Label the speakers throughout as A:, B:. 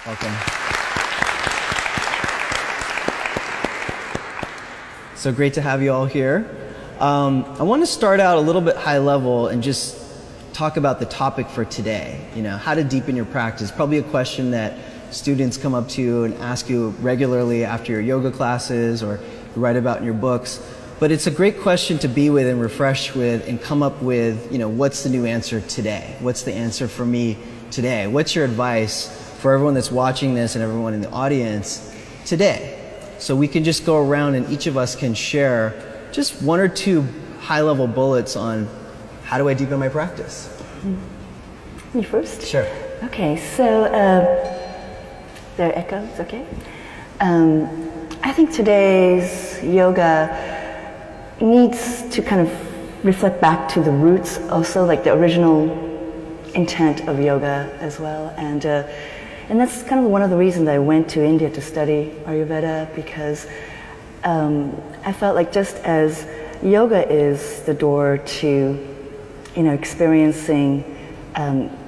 A: Welcome. So great to have you all here. I want to start out a little bit high level and just talk about the topic for today. How to deepen your practice. Probably a question that students come up to you and ask you regularly after your yoga classes or you write about in your books. But it's a great question to be with and refresh with and come up with, what's the new answer today? What's the answer for me today? What's your advice for everyone that's watching this and everyone in the audience today? So we can just go around and each of us can share just one or two high-level bullets on how do I deepen my practice?
B: Me first?
A: Sure.
B: Okay, so there are echoes, okay? I think today's yoga needs to kind of reflect back to the roots also, like the original intent of yoga as well. And that's kind of one of the reasons I went to India to study Ayurveda, because I felt like just as yoga is the door to, experiencing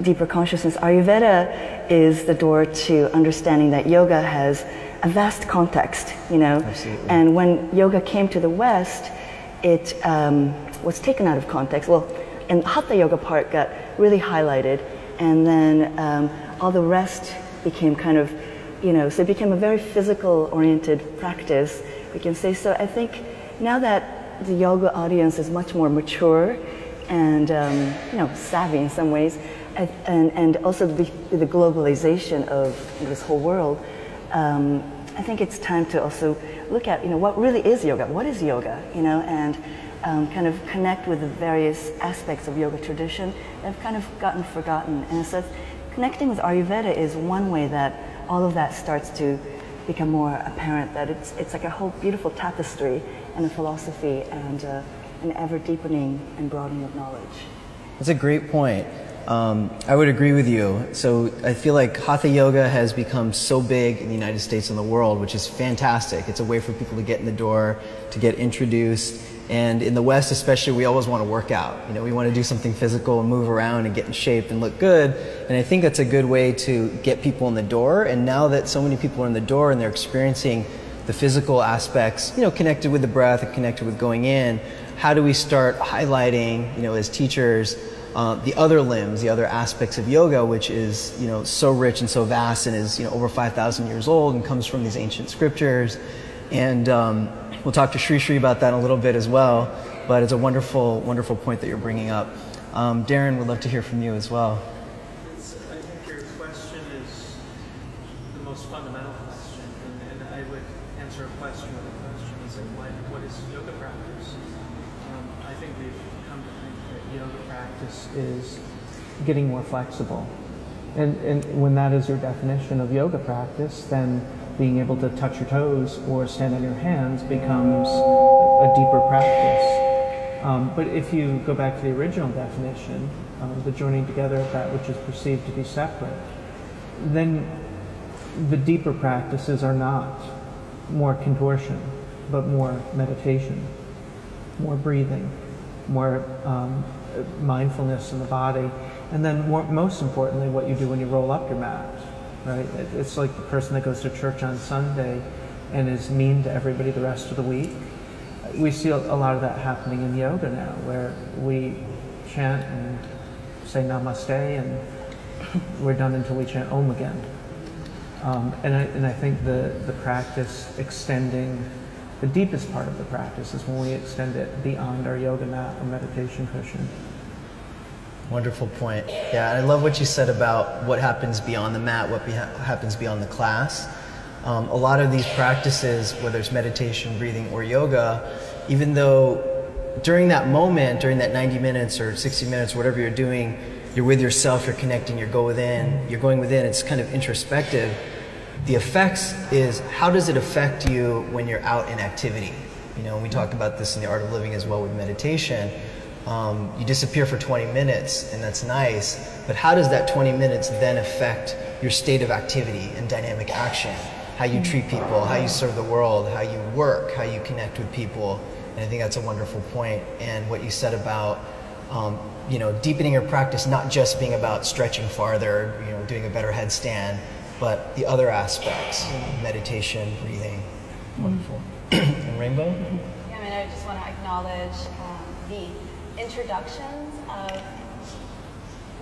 B: deeper consciousness, Ayurveda is the door to understanding that yoga has a vast context,
A: Absolutely.
B: And when yoga came to the West, it was taken out of context. Well, and Hatha yoga part got really highlighted, and then all the rest became kind of, so it became a very physical-oriented practice, we can say. So I think now that the yoga audience is much more mature and, savvy in some ways, and also the globalization of this whole world, I think it's time to also look at, what really is yoga? What is yoga? And kind of connect with the various aspects of yoga tradition that have kind of gotten forgotten. And so connecting with Ayurveda is one way that all of that starts to become more apparent, that it's like a whole beautiful tapestry and a philosophy and an ever deepening and broadening of knowledge.
A: That's a great point. I would agree with you. So I feel like Hatha yoga has become so big in the United States and the world, which is fantastic. It's a way for people to get in the door, to get introduced. And in the West especially, we always want to work out. We want to do something physical and move around and get in shape and look good. And I think that's a good way to get people in the door. And now that so many people are in the door and they're experiencing the physical aspects, connected with the breath and connected with going in, how do we start highlighting, as teachers, the other limbs, the other aspects of yoga, which is, so rich and so vast and is, over 5,000 years old and comes from these ancient scriptures. And we'll talk to Sri Sri about that in a little bit as well. But it's a wonderful, wonderful point that you're bringing up. Darren, we'd love to hear from you as well.
C: I think your question is the most fundamental question, and I would answer a question with a question. Is what is yoga practice? I think we've come to think that yoga practice is getting more flexible. And when that is your definition of yoga practice, then being able to touch your toes or stand on your hands becomes a deeper practice. But if you go back to the original definition, the joining together of that which is perceived to be separate, then the deeper practices are not more contortion, but more meditation, more breathing, more mindfulness in the body, and then most importantly, what you do when you roll up your mat. Right? It's like the person that goes to church on Sunday and is mean to everybody the rest of the week. We see a lot of that happening in yoga now, where we chant and say namaste and we're done until we chant om again. And I think the practice extending, the deepest part of the practice is when we extend it beyond our yoga mat or meditation cushion.
A: Wonderful point. Yeah, and I love what you said about what happens beyond the mat, what happens beyond the class. A lot of these practices, whether it's meditation, breathing, or yoga, even though during that moment, during that 90 minutes or 60 minutes, whatever you're doing, you're with yourself, you're connecting, you're going within, it's kind of introspective. The effects is, how does it affect you when you're out in activity? We talk about this in the Art of Living as well with meditation. You disappear for 20 minutes, and that's nice, but how does that 20 minutes then affect your state of activity and dynamic action? How you treat people, how you serve the world, how you work, how you connect with people. And I think that's a wonderful point. And what you said about, deepening your practice, not just being about stretching farther, doing a better headstand, but the other aspects, meditation, breathing, wonderful. And Rainbow?
D: Yeah, I mean, I just want to acknowledge the introductions of,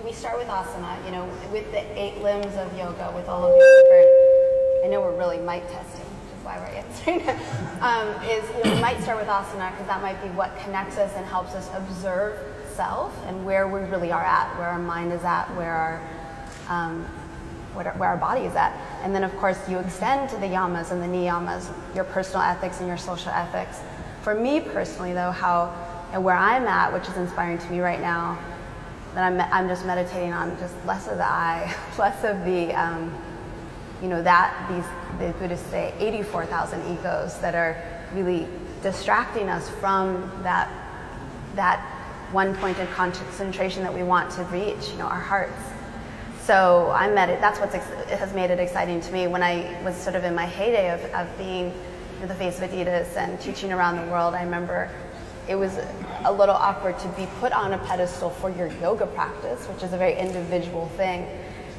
D: we start with asana, you know, with the 8 limbs of yoga, with all of these different, I know we're really mic testing, which is why we're answering, we might start with asana because that might be what connects us and helps us observe self and where we really are at, where our mind is at, where our body is at. And then of course you extend to the yamas and the niyamas, your personal ethics and your social ethics. For me personally though, where I'm at, which is inspiring to me right now, that I'm just meditating on just less of the I, less of the, the Buddhists say 84,000 egos that are really distracting us from that one point of concentration that we want to reach, our hearts. So that's what has made it exciting to me. When I was sort of in my heyday of being the face of Adidas and teaching around the world, I remember it was a little awkward to be put on a pedestal for your yoga practice, which is a very individual thing.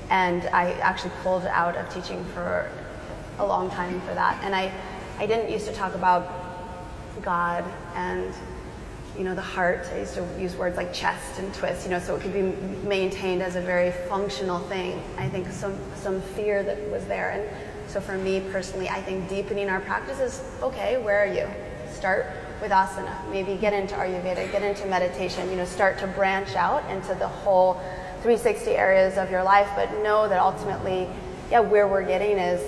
D: And I actually pulled out of teaching for a long time for that. And I didn't used to talk about God and the heart. I used to use words like chest and twist, so it could be maintained as a very functional thing. I think some fear that was there. And so for me personally, I think deepening our practice is, okay, where are you? Start with asana, maybe get into Ayurveda, get into meditation, start to branch out into the whole 360 areas of your life, but know that ultimately, where we're getting is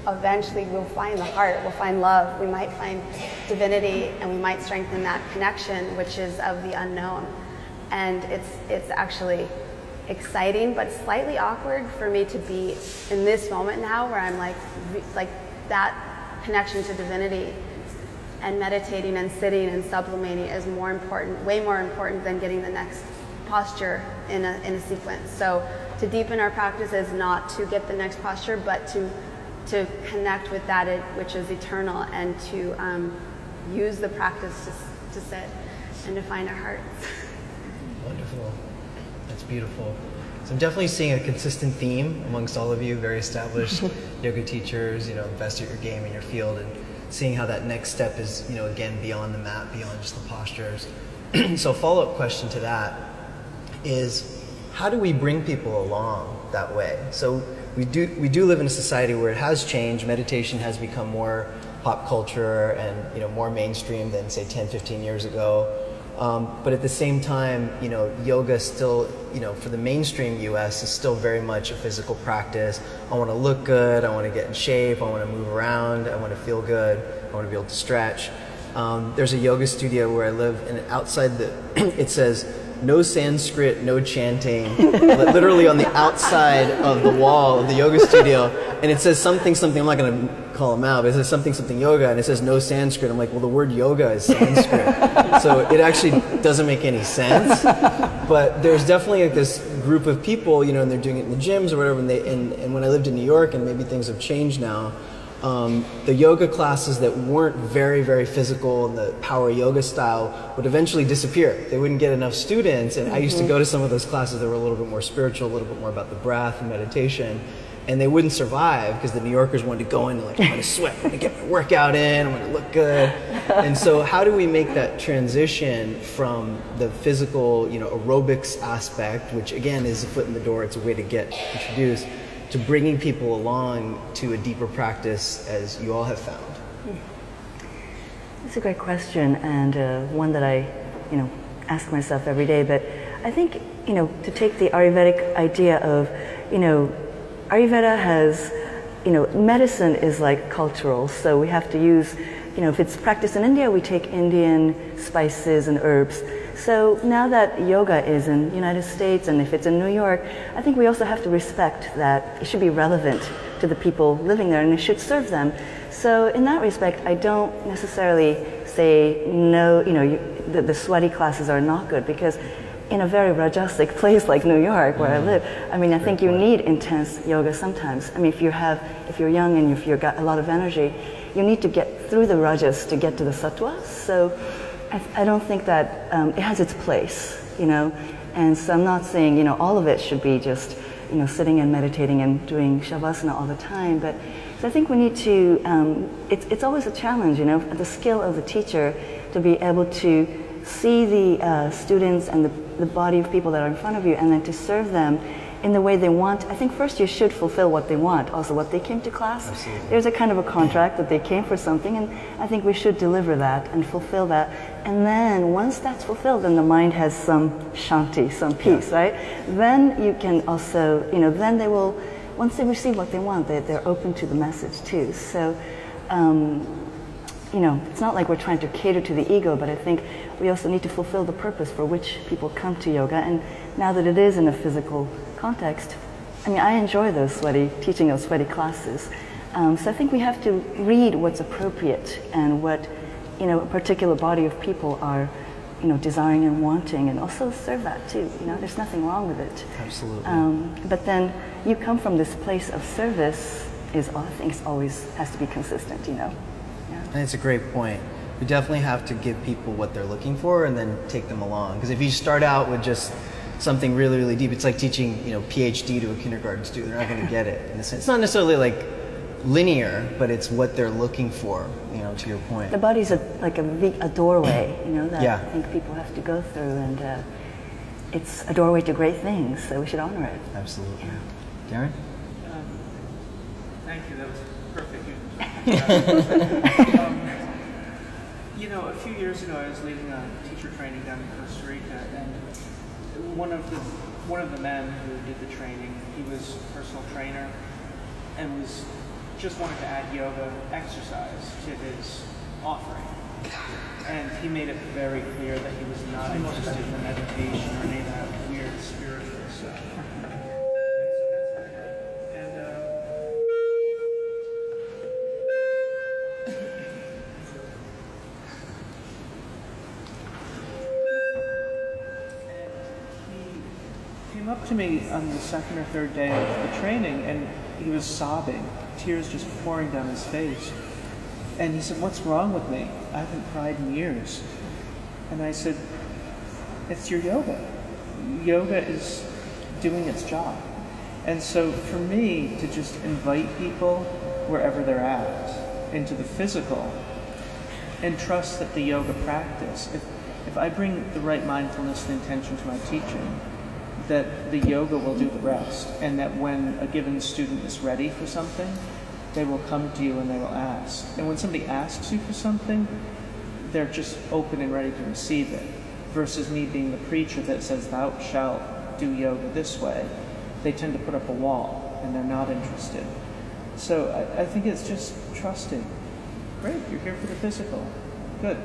D: eventually we'll find the heart, we'll find love, we might find divinity, and we might strengthen that connection, which is of the unknown. And it's actually exciting, but slightly awkward for me to be in this moment now where I'm like that connection to divinity and meditating and sitting and sublimating is more important, way more important than getting the next posture in a sequence. So to deepen our practice is not to get the next posture, but to connect with that which is eternal, and to use the practice to sit and to find our hearts.
A: Wonderful. That's beautiful. So I'm definitely seeing a consistent theme amongst all of you, very established yoga teachers, best at your game in your field, and seeing how that next step is, again, beyond the mat, beyond just the postures. So a follow-up question to that is, how do we bring people along that way? So we do live in a society where it has changed. Meditation has become more pop culture and more mainstream than say 10, 15 years ago. But at the same time, yoga still, for the mainstream US is still very much a physical practice. I want to look good, I want to get in shape, I want to move around, I want to feel good, I want to be able to stretch. There's a yoga studio where I live, and outside it says, no Sanskrit, no chanting, literally on the outside of the wall of the yoga studio. And it says something, I'm not going to call them out, but it says something yoga, and it says no Sanskrit. I'm like, well, the word yoga is Sanskrit. So it actually doesn't make any sense. But there's definitely this group of people, and they're doing it in the gyms or whatever. And when I lived in New York, and maybe things have changed now, the yoga classes that weren't very, very physical and the power yoga style would eventually disappear. They wouldn't get enough students. And I used to go to some of those classes that were a little bit more spiritual, a little bit more about the breath and meditation. And they wouldn't survive because the New Yorkers wanted to go in and I'm going to sweat, I'm going to get my workout in, I'm going to look good. And so how do we make that transition from the physical, aerobics aspect, which again is a foot in the door, it's a way to get introduced, to bringing people along to a deeper practice as you all have found?
B: That's a great question, and one that I, ask myself every day. But I think, to take the Ayurvedic idea of, Ayurveda has, medicine is like cultural, so we have to use, if it's practiced in India, we take Indian spices and herbs. So now that yoga is in the United States, and if it's in New York, I think we also have to respect that it should be relevant to the people living there, and it should serve them. So in that respect, I don't necessarily say no, the sweaty classes are not good, because in a very rajasic place like New York, where I live, I think you need intense yoga sometimes. If you're young and if you've got a lot of energy, you need to get through the rajas to get to the sattvas. So I don't think that it has its place, and so I'm not saying, all of it should be just sitting and meditating and doing shavasana all the time. But so I think we need to, it's always a challenge, the skill of the teacher to be able to see the students and the body of people that are in front of you, and then to serve them in the way they want. I think first you should fulfill what they want, also what they came to class.
A: Absolutely.
B: There's a kind of a contract that they came for something, and I think we should deliver that and fulfill that. And then once that's fulfilled, then the mind has some shanti, some peace, right? Then you can also, then they will, once they receive what they want, they're open to the message too. So, it's not like we're trying to cater to the ego, but I think we also need to fulfill the purpose for which people come to yoga. And now that it is in a physical context, I enjoy teaching those sweaty classes. So I think we have to read what's appropriate and what, a particular body of people are, desiring and wanting, and also serve that too. There's nothing wrong with it.
A: Absolutely.
B: But then you come from this place of service I think always has to be consistent, Yeah.
A: And it's a great point. We definitely have to give people what they're looking for and then take them along. Because if you start out with just something really, really deep, it's like teaching, PhD to a kindergarten student. They're not going to get it. In a sense. It's not necessarily like linear, but it's what they're looking for, to your point.
B: The body's like a doorway, that
A: Yeah.
B: I think people have to go through, and it's a doorway to great things, so we should honor it.
A: Absolutely.
B: Yeah.
A: Darren?
C: Thank you. That was perfect. A few years ago, I was leading a teacher training down in Costa Rica, and one of the men who did the training, he was a personal trainer, and just wanted to add yoga exercise to his offering. And he made it very clear that he was not interested in the meditation or any of that weird spiritual stuff. Up to me on the second or third day of the training, and he was sobbing, tears just pouring down his face. And he said, "What's wrong with me? I haven't cried in years." And I said, "It's your yoga. Yoga is doing its job." And so for me to just invite people wherever they're at into the physical and trust that the yoga practice, if I bring the right mindfulness and intention to my teaching, that the yoga will do the rest, and that when a given student is ready for something, they will come to you and they will ask. And when somebody asks you for something, they're just open and ready to receive it, versus me being the preacher that says, "Thou shalt do yoga this way." They tend to put up a wall, and they're not interested. So I think it's just trusting. Great, you're here for the physical. Good.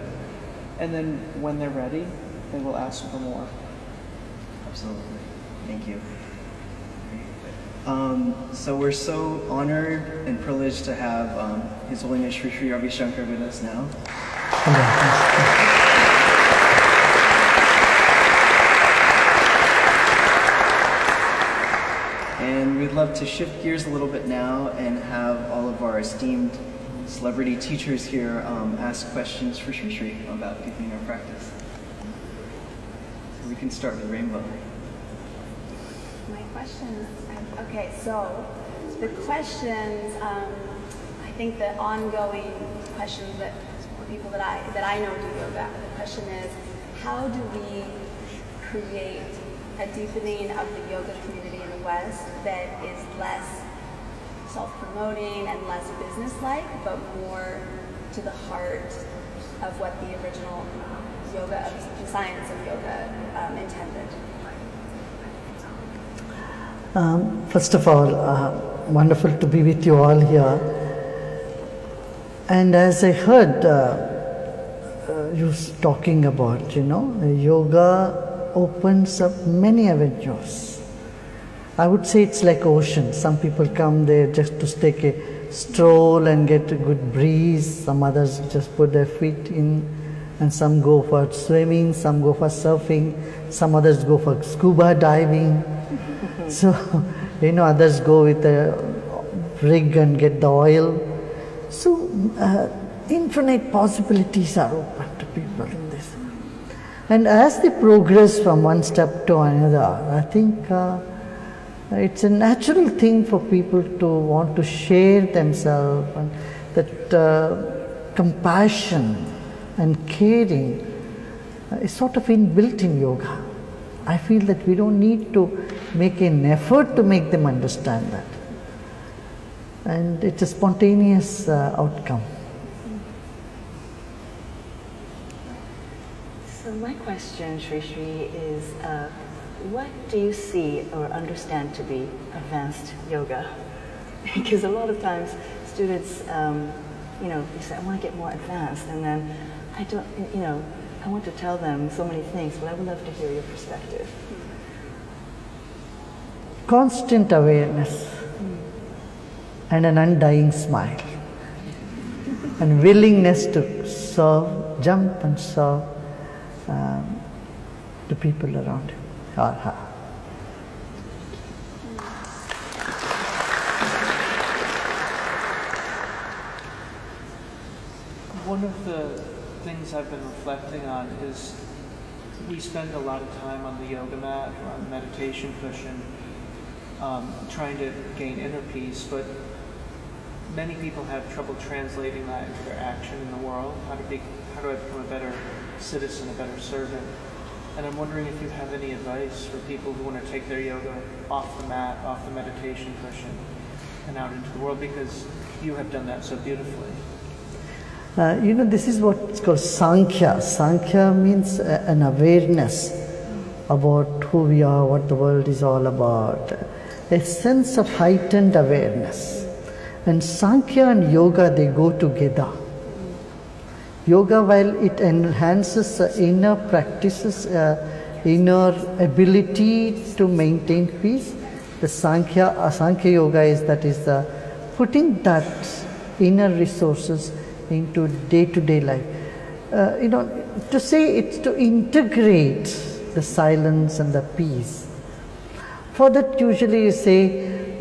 C: And then when they're ready, they will ask for more.
A: Absolutely. Thank you. So we're so honored and privileged to have His Holiness Sri Sri Ravi Shankar with us now. And we'd love to shift gears a little bit now and have all of our esteemed celebrity teachers here ask questions for Sri Sri about deepening our practice. So we can start with Rainbow.
D: My questions, okay, so the questions, I think the ongoing questions that for people that I know do yoga, the question is, how do we create a deepening of the yoga community in the West that is less self-promoting and less business-like, but more to the heart of what the original yoga, the science of yoga intended?
E: First of all, wonderful to be with you all here. And as I heard you talking about, yoga opens up many avenues. I would say it's like ocean. Some people come there just to take a stroll and get a good breeze. Some others just put their feet in, and some go for swimming, some go for surfing, some others go for scuba diving. So, others go with a rig and get the oil. So, infinite possibilities are open to people in this. And as they progress from one step to another, I think It's a natural thing for people to want to share themselves, and that compassion and caring is sort of inbuilt in yoga. I feel that we don't need to make an effort to make them understand that. And it's a spontaneous outcome.
B: So my question, Sri Sri, is what do you see or understand to be advanced yoga? Because a lot of times students, you say, I want to get more advanced, and then I don't, I want to tell them so many things, but I would love to hear your perspective.
E: Constant awareness and an undying smile and willingness to serve, jump and serve the people around you or her.
C: One of the things I've been reflecting on is we spend a lot of time on the yoga mat or on the meditation cushion trying to gain inner peace, but many people have trouble translating that into their action in the world. How do I become a better citizen, a better servant? And I'm wondering if you have any advice for people who want to take their yoga off the mat, off the meditation cushion, and out into the world, because you have done that so beautifully.
E: This is what's called Sankhya. Sankhya means an awareness about who we are, what the world is all about, a sense of heightened awareness. And Sankhya and yoga, they go together. Yoga, while it enhances inner practices, inner ability to maintain peace, the Sankhya yoga is putting that inner resources into day-to-day life. To say it's to integrate the silence and the peace. For that, usually you say,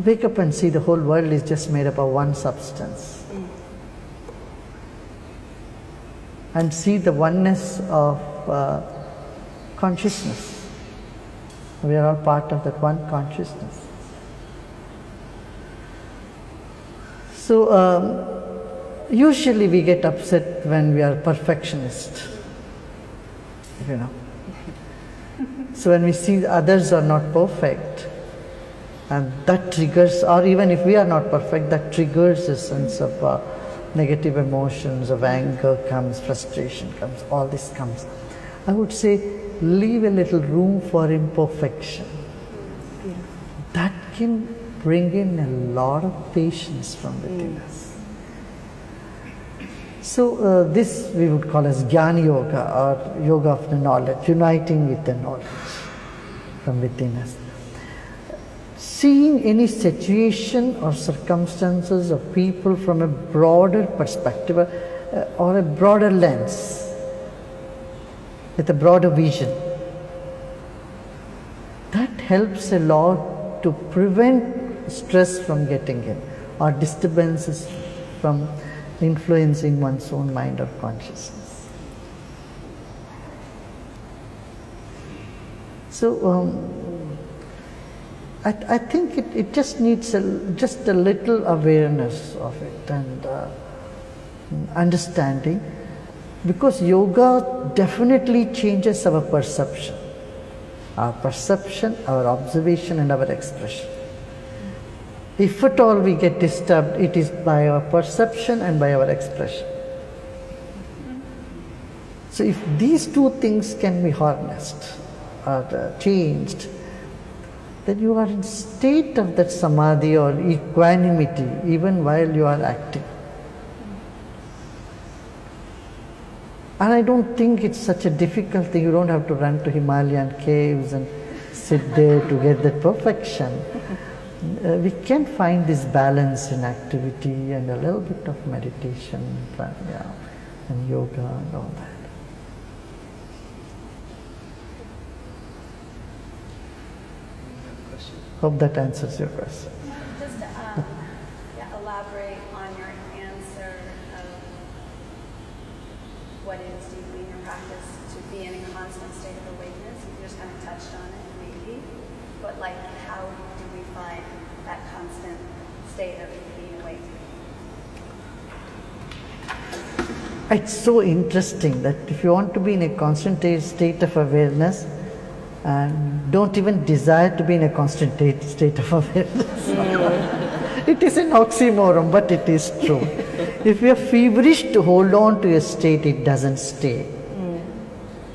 E: wake up and see the whole world is just made up of one substance. And see the oneness of consciousness. We are all part of that one consciousness. So usually we get upset when we are perfectionists, So when we see others are not perfect, and that triggers, or even if we are not perfect, that triggers a sense of negative emotions, of anger comes, frustration comes, all this comes. I would say leave a little room for imperfection. That can bring in a lot of patience from within us. So this we would call as Jnana Yoga, or Yoga of the knowledge, uniting with the knowledge from within us. Seeing any situation or circumstances or people from a broader perspective or a broader lens, with a broader vision, that helps a lot to prevent stress from getting in, or disturbances from influencing one's own mind or consciousness. So I think it just needs just a little awareness of it and understanding, because yoga definitely changes our perception, our observation and our expression. If at all we get disturbed, it is by our perception and by our expression. So if these two things can be harnessed or changed, then you are in state of that samadhi or equanimity even while you are acting. And I don't think it's such a difficult thing. You don't have to run to Himalayan caves and sit there to get that perfection. We can find this balance in activity and a little bit of meditation, pranayama, and yoga and all that. Hope that answers your question.
D: Just to elaborate on your answer of what it is deeply in your practice to be in a constant state of awareness. You just kind of touched on it, maybe. like, how do we find that constant state of being awake?
E: It's so interesting that if you want to be in a constant state of awareness, and don't even desire to be in a constant state of awareness. It is an oxymoron, but it is true. If you are feverish to hold on to a state, it doesn't stay.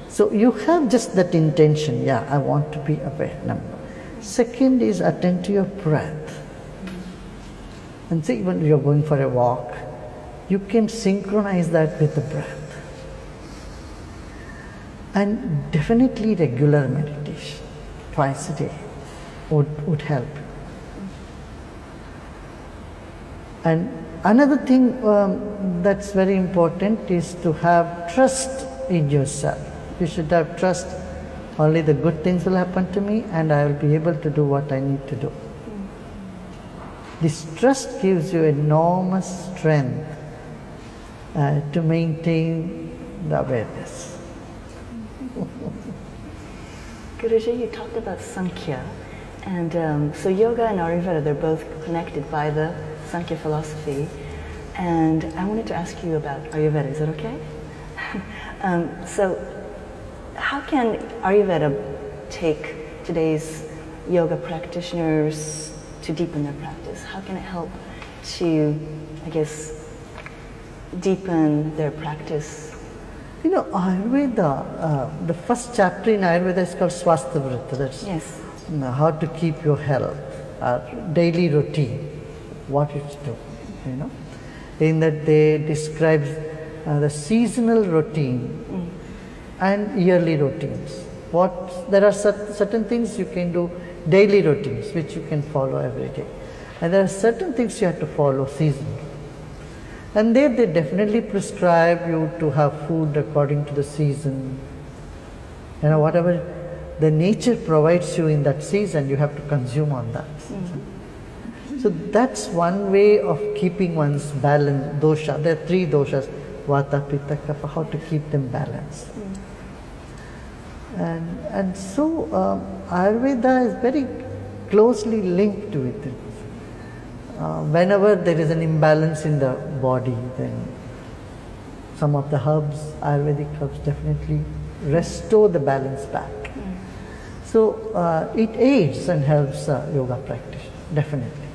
E: So you have just that intention, yeah, I want to be aware. Number. Second is attend to your breath. And see, when you're going for a walk, you can synchronize that with the breath. And definitely regular meditation, twice a day, would help. And another thing that's very important is to have trust in yourself. You should have trust, only the good things will happen to me and I will be able to do what I need to do. This trust gives you enormous strength to maintain the awareness.
B: Guruji, you talked about Sankhya, and so yoga and Ayurveda, they're both connected by the Sankhya philosophy, and I wanted to ask you about Ayurveda, is that okay? So how can Ayurveda take today's yoga practitioners to deepen their practice? How can it help to, I guess, deepen their practice?
E: You know, Ayurveda, the first chapter in Ayurveda is called Swasthavrita. That's
B: Yes.
E: How to keep your health, daily routine, what you do, you know. In that they describe the seasonal routine and yearly routines. There are certain things you can do, daily routines, which you can follow every day. And there are certain things you have to follow seasonally. And they definitely prescribe you to have food according to the season. You know, whatever the nature provides you in that season, you have to consume on that. So that's one way of keeping one's balance, dosha. There are 3 doshas, vata, pitta, kapha, how to keep them balanced. And so Ayurveda is very closely linked to it. Whenever there is an imbalance in the body, then some of the herbs, Ayurvedic herbs, definitely restore the balance back. So it aids and helps yoga practice, definitely.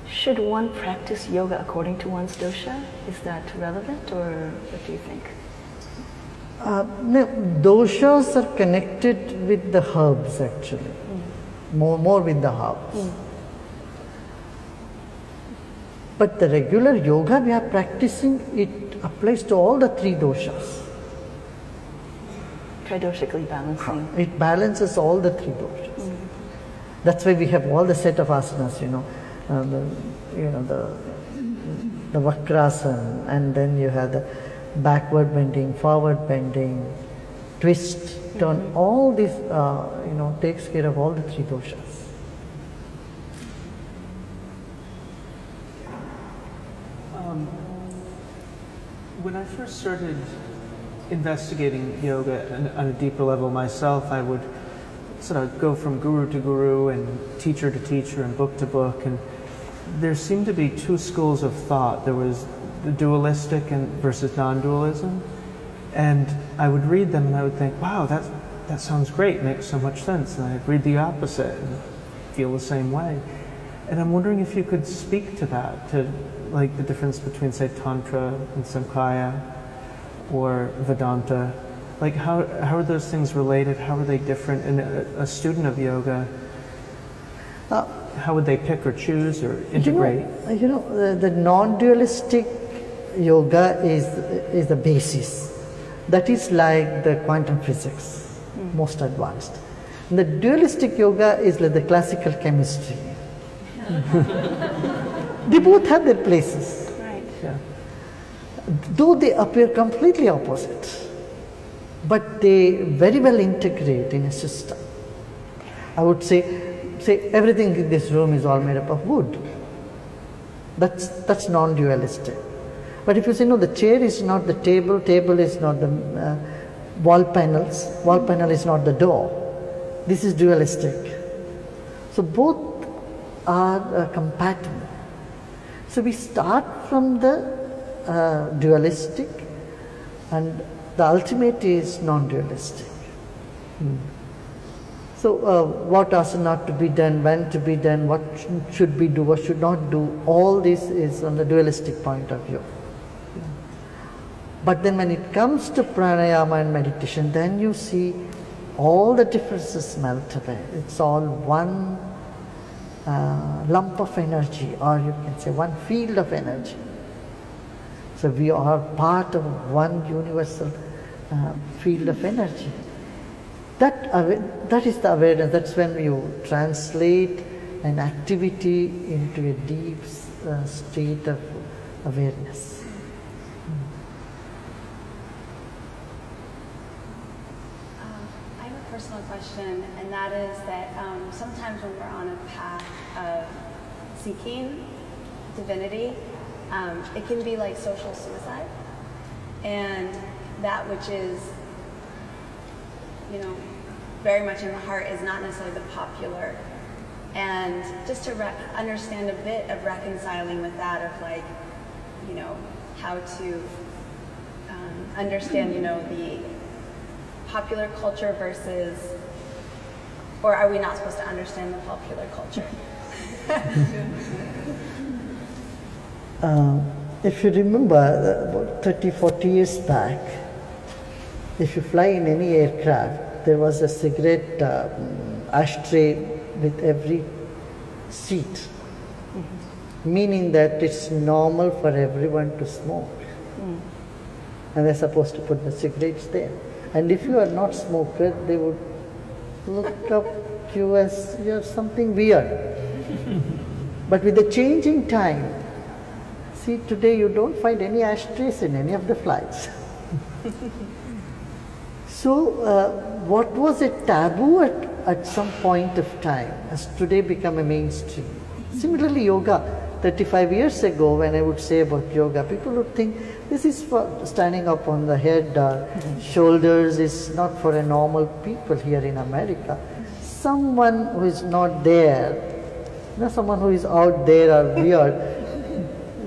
B: Should one practice yoga according to one's dosha? Is that relevant, or what do you think?
E: No, doshas are connected with the herbs actually, more with the herbs. But the regular yoga we are practicing, it applies to all the 3 doshas.
B: Tridoshically balancing.
E: It balances all the 3 doshas. That's why we have all the set of asanas, the vakrasana, and then you have the backward bending, forward bending, twist, turn. All this, takes care of all the 3 doshas.
C: When I first started investigating yoga on a deeper level myself, I would sort of go from guru to guru and teacher to teacher and book to book, and there seemed to be 2 schools of thought. There was the dualistic versus non-dualism, and I would read them and I would think, wow, that sounds great, makes so much sense, and I'd read the opposite and feel the same way. And I'm wondering if you could speak to that, to like the difference between, say, Tantra and Sankhya or Vedanta. Like how are those things related? How are they different? And a student of yoga, how would they pick or choose or integrate?
E: The non-dualistic yoga is the basis. That is like the quantum physics, most advanced. And the dualistic yoga is like the classical chemistry. They both have their places.
B: Right.
E: Yeah. Though they appear completely opposite, but they very well integrate in a system. I would say everything in this room is all made up of wood. That's non-dualistic. But if you say, no, the chair is not the table, table is not the wall panels, wall panel is not the door, this is dualistic. So both are compatible. So we start from the dualistic, and the ultimate is non-dualistic. So what asana to be done, when to be done, what should we do, what should not do, all this is on the dualistic point of view. But then when it comes to pranayama and meditation, then you see all the differences melt away. It's all one lump of energy, or you can say one field of energy. So we are part of one universal field of energy. That is the awareness. That's when you translate an activity into a deep state of awareness.
F: I have a personal question, and that is that sometimes when we're on a path of seeking divinity, it can be like social suicide, and that which is, very much in the heart is not necessarily the popular. And just to understand a bit of reconciling with that, of like, how to understand, the popular culture versus, or are we not supposed to understand the popular culture?
E: If you remember, about 30, 40 years back, if you fly in any aircraft, there was a cigarette ashtray with every seat, meaning that it's normal for everyone to smoke. And they're supposed to put the cigarettes there. And if you are not smoker, they would look up you as you're something weird. But with the changing time, see, today you don't find any ashtrays in any of the flights. So what was a taboo at some point of time has today become a mainstream. Similarly, yoga, 35 years ago when I would say about yoga, people would think this is for standing up on the head, shoulders, is not for a normal people here in America. Someone who is not there, someone who is out there or weird,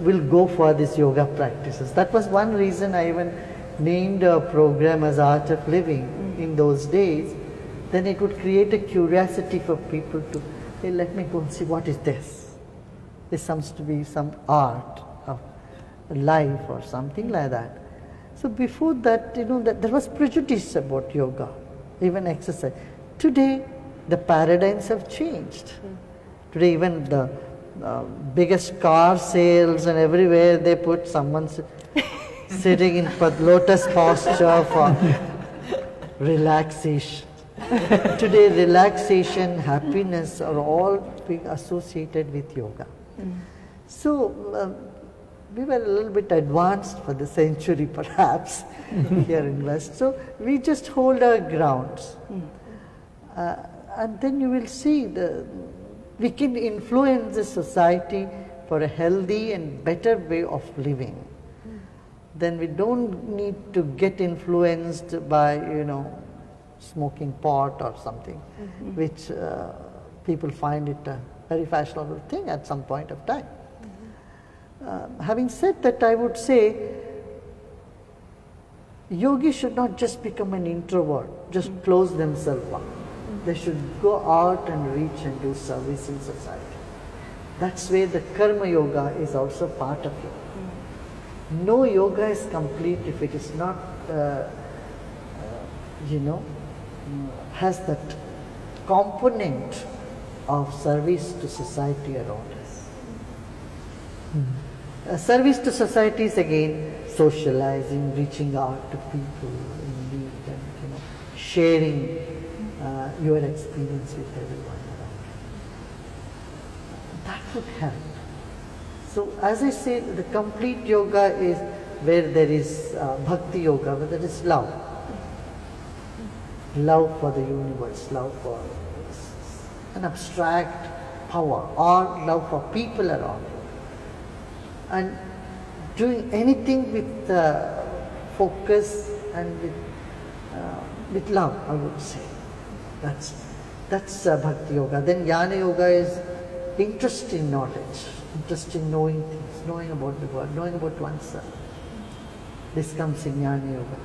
E: will go for these yoga practices. That was one reason I even named a program as Art of Living in those days. Then it would create a curiosity for people to, hey, let me go and see what is this. This seems to be some art of life or something like that. So before that, that there was prejudice about yoga, even exercise. Today, the paradigms have changed. Today, even the biggest car sales and everywhere they put someone sitting in lotus posture for relaxation. Today, relaxation, happiness are all being associated with yoga. So we were a little bit advanced for the century, perhaps, here in West. So we just hold our grounds, and then you will see we can influence the society for a healthy and better way of living. Then we don't need to get influenced by, smoking pot or something, which people find it a very fashionable thing at some point of time. Having said that, I would say yogis should not just become an introvert, just close themselves up. They should go out and reach and do service in society. That's where the karma yoga is also part of it. No yoga is complete if it is not, has that component of service to society around us. Service to society is again socializing, reaching out to people in need, and sharing your experience with everyone around you. That would help. So as I said, the complete yoga is where there is bhakti yoga, where there is love. Love for the universe, love for an abstract power, or love for people around you. And doing anything with focus and with love, I would say. That's Bhakti Yoga. Then Jnana Yoga is interest in knowledge, interest in knowing things, knowing about the world, knowing about oneself. This comes in Jnana Yoga,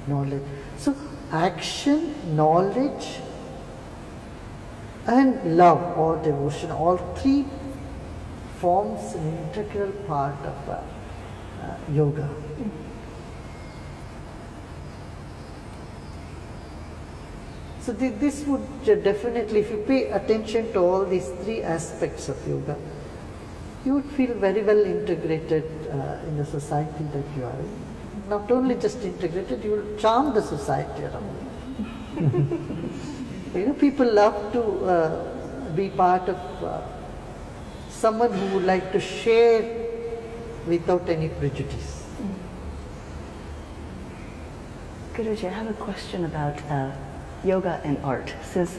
E: knowledge. So action, knowledge, and love or devotion, all three forms an integral part of yoga. So this would definitely, if you pay attention to all these three aspects of yoga, you would feel very well integrated in the society that you are in. Not only just integrated, you will charm the society around you. People love to be part of someone who would like to share without any prejudice.
B: Guruji, I have a question about yoga and art. Since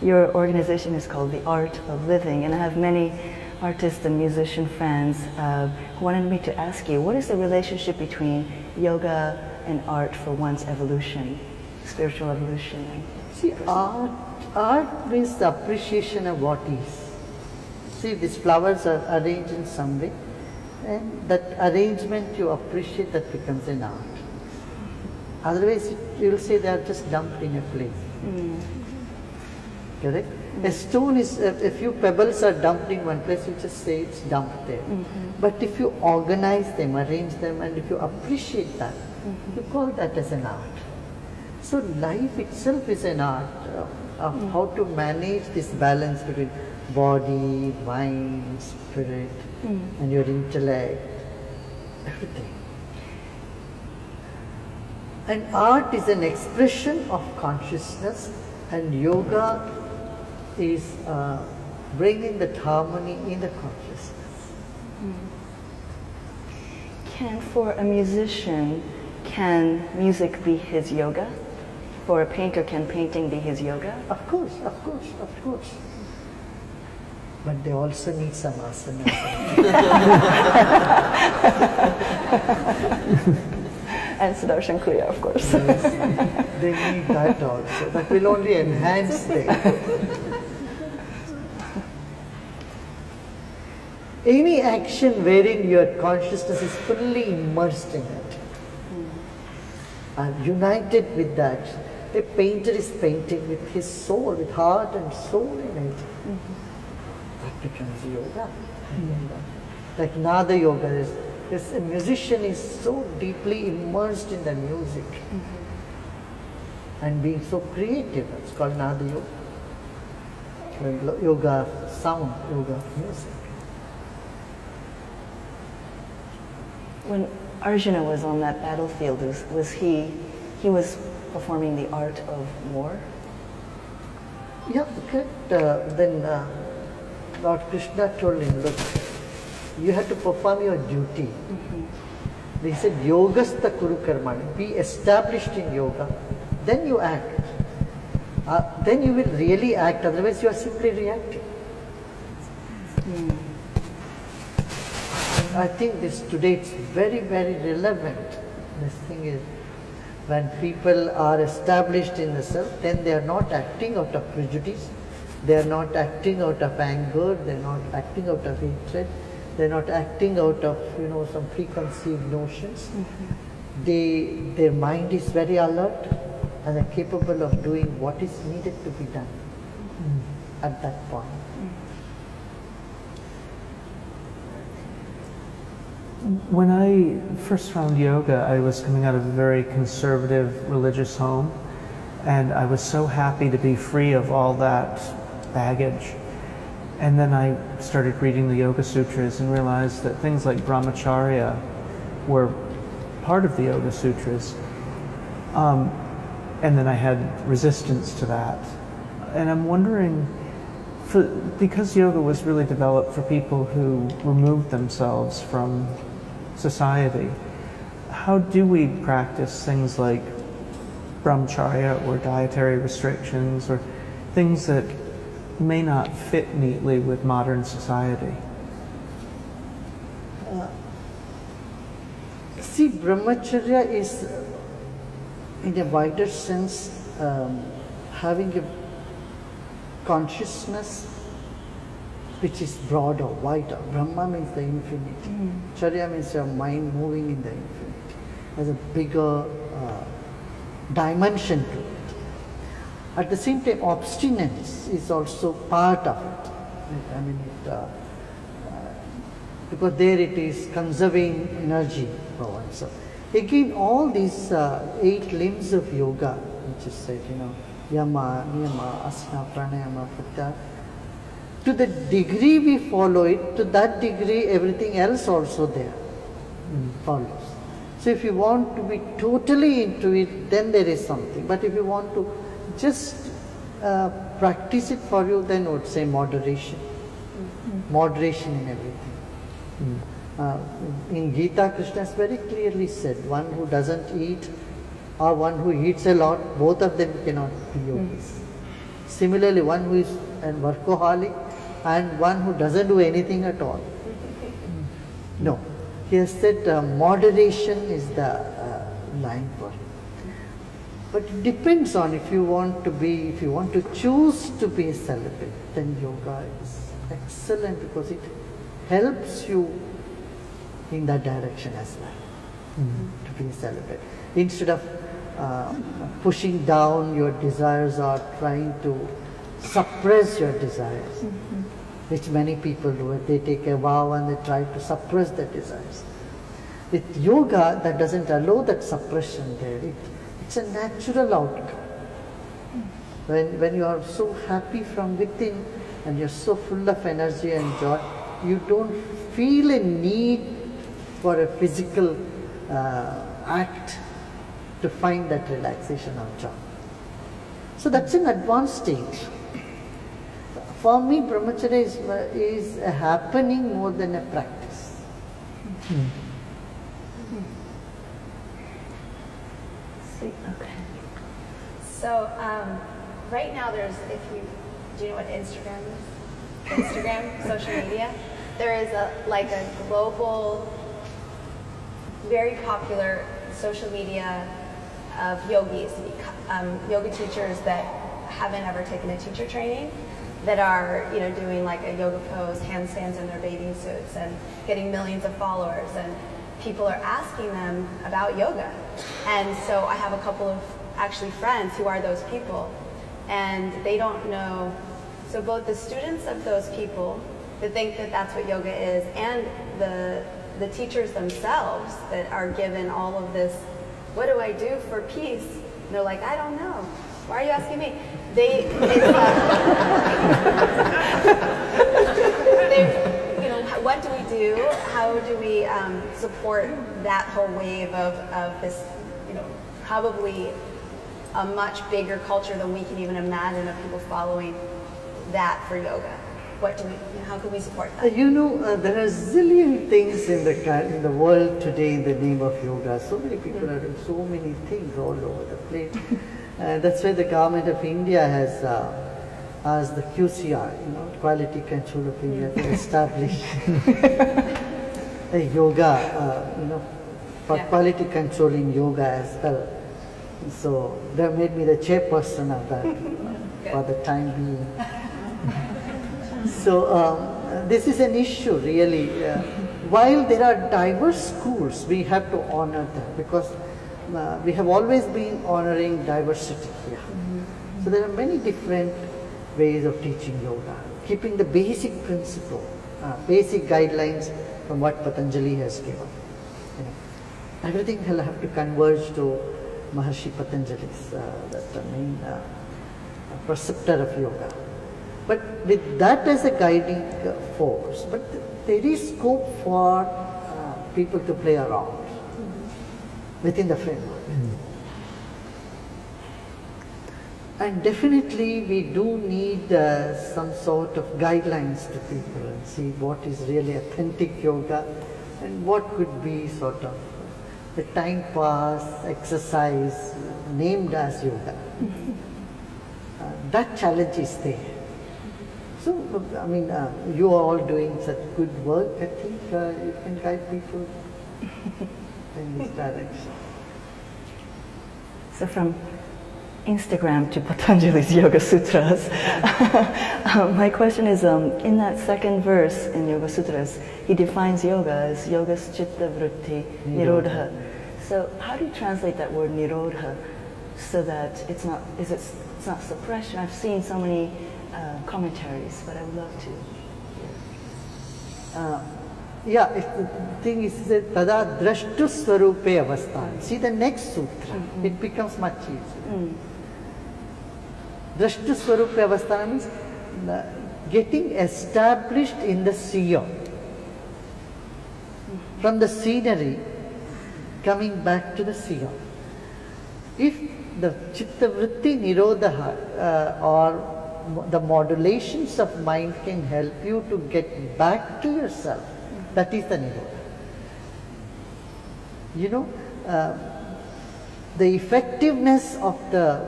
B: your organization is called The Art of Living, and I have many artists and musician friends who wanted me to ask you, what is the relationship between yoga and art for one's evolution, spiritual evolution?
E: See, art means the appreciation of what is. See, these flowers are arranged in some way, and that arrangement you appreciate, that becomes an art. Otherwise, you will say they are just dumped in a place. Correct? A stone is, a few pebbles are dumped in one place, you just say it's dumped there. But if you organize them, arrange them, and if you appreciate that, you call that as an art. So life itself is an art of how to manage this balance between body, mind, spirit, and your intellect, everything. And art is an expression of consciousness, and yoga is bringing that harmony in the consciousness.
B: For a musician, can music be his yoga? For a painter, can painting be his yoga?
E: Of course, of course, of course. But they also need some asana.
B: And Sudarshan Kriya, of course.
E: Yes, they need that also. That will only enhance them. Any action wherein your consciousness is fully immersed in it, and united with that. A painter is painting with his soul, with heart and soul in it. That becomes yoga. Like Nada Yoga is, a musician is so deeply immersed in the music and being so creative. It's called Nada Yoga. Yoga of sound, yoga of music.
B: When Arjuna was on that battlefield, was he was performing the art of war?
E: Yeah, then Lord Krishna told him, look, you have to perform your duty. He said, Yogastha Kuru Karmani, be established in yoga, then you act. Then you will really act, otherwise you are simply reacting. I think today it's very, very relevant. This thing is, when people are established in the self, then they are not acting out of prejudice, they are not acting out of anger, they are not acting out of hatred, they are not acting out of some preconceived notions. Their mind is very alert and are capable of doing what is needed to be done at that point.
C: When I first found yoga, I was coming out of a very conservative religious home, and I was so happy to be free of all that baggage. And then I started reading the Yoga Sutras and realized that things like brahmacharya were part of the Yoga Sutras. And then I had resistance to that. And I'm wondering, because yoga was really developed for people who removed themselves from society, how do we practice things like brahmacharya or dietary restrictions or things that may not fit neatly with modern society?
E: See, brahmacharya is, in a wider sense, having a consciousness which is broader, wider. Brahma means the infinity. Charya means your mind moving in the infinity. Has a bigger dimension to it. At the same time, abstinence is also part of it. I mean, because there it is conserving energy for oneself. Again, all these 8 limbs of yoga, which is said, yama, niyama, asana, pranayama, pratyahara, to the degree we follow it, to that degree everything else also there follows. So if you want to be totally into it, then there is something. But if you want to just practice it for you, then I would say moderation. Moderation in everything. In Gita, Krishna has very clearly said, one who doesn't eat or one who eats a lot, both of them cannot be yogis. Similarly, one who is a workaholic and one who doesn't do anything at all. No. He has said moderation is the line for it. But it depends on if you want to choose to be a celibate, then yoga is excellent because it helps you in that direction as well, to be a celibate. Instead of pushing down your desires or trying to suppress your desires, which many people do. They take a vow and they try to suppress their desires. With yoga, that doesn't allow that suppression there. It's a natural outcome. When you are so happy from within and you're so full of energy and joy, you don't feel a need for a physical act to find that relaxation or joy. So that's an advanced stage. For me, brahmacharya is a happening more than a practice.
B: Okay.
F: So right now do you know what Instagram is? Instagram, social media. There is a global, very popular social media of yogis, yoga teachers that haven't ever taken a teacher training, that are doing like a yoga pose, handstands in their bathing suits, and getting millions of followers, and people are asking them about yoga. And so I have a couple of actually friends who are those people, and they don't know. So both the students of those people that think that that's what yoga is, and the teachers themselves that are given all of this, what do I do for peace? And they're like, I don't know. Why are you asking me? What do we do? How do we support that whole wave of this, probably a much bigger culture than we can even imagine of people following that for yoga? How can we support that?
E: There are zillion things in the world today in the name of yoga. So many people are doing so many things all over the place. That's why the government of India has asked the QCR, Quality Control of India, to establish a yoga, for quality control in yoga as well. So they have made me the chairperson of that for the time being. So this is an issue really. While there are diverse schools, we have to honor them because we have always been honoring diversity here. So there are many different ways of teaching yoga, keeping the basic principle, basic guidelines from what Patanjali has given. Everything will have to converge to Maharshi Patanjali's, that's the main preceptor of yoga. But with that as a guiding force, but there is scope for people to play around within the framework. And definitely we do need some sort of guidelines to people and see what is really authentic yoga and what could be sort of the time pass exercise named as yoga. That challenge is there. So, you are all doing such good work. I think you can guide people in this direction.
B: So from Instagram to Patanjali's Yoga Sutras. My question is, in that second verse in Yoga Sutras, he defines yoga as yogas chitta vritti nirodha. So how do you translate that word nirodha so that it's not suppression? I've seen so many commentaries, but I would love to.
E: The thing is that tada drashtu swarupe avasthan. See the next sutra, it becomes much easier. Drashtu swarupe avasthan means getting established in the seer. From the scenery, coming back to the seer. If the chitta vritti nirodha or the modulations of mind can help you to get back to yourself, that is the nirodha. You know, the effectiveness of the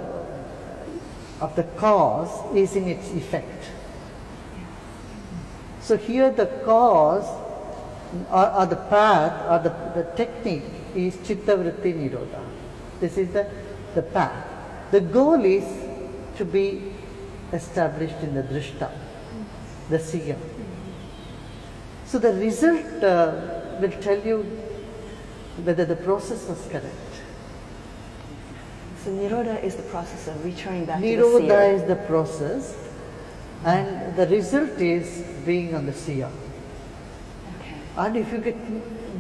E: cause is in its effect. So here the cause or the path or the technique is chitta vritti nirodha. This is the path. The goal is to be established in the drishta, the seer. So the result will tell you whether the process was correct.
B: So nirodha is the process of returning back to the seer.
E: Nirodha is the process, and the result is being on the seer.
B: Okay.
E: And if you get,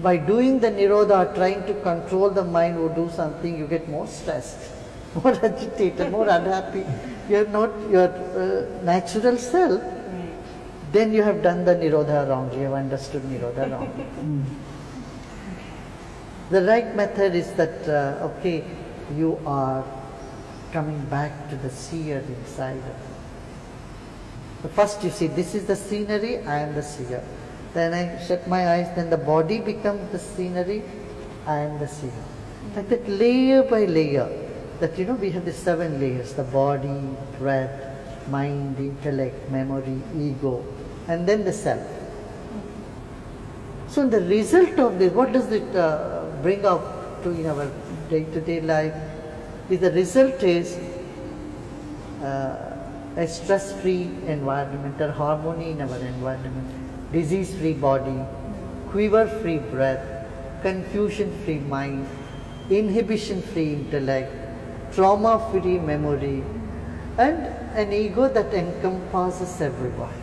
E: by doing the nirodha, trying to control the mind or do something, you get more stressed, more agitated, more unhappy. You are not your natural self.
B: Right.
E: Then you have done the nirodha wrong. You have understood nirodha wrong. The right method is that, okay, you are coming back to the seer inside of you. First you see, this is the scenery, I am the seer. Then I shut my eyes, then the body becomes the scenery, I am the seer. Like that, layer by layer, that we have the 7 layers, the body, breath, mind, intellect, memory, ego, and then the self. So the result of this, what does it bring up to in our day-to-day life? The result is a stress-free environment, or harmony in our environment, disease-free body, quiver-free breath, confusion-free mind, inhibition-free intellect, trauma-free memory, and an ego that encompasses everyone.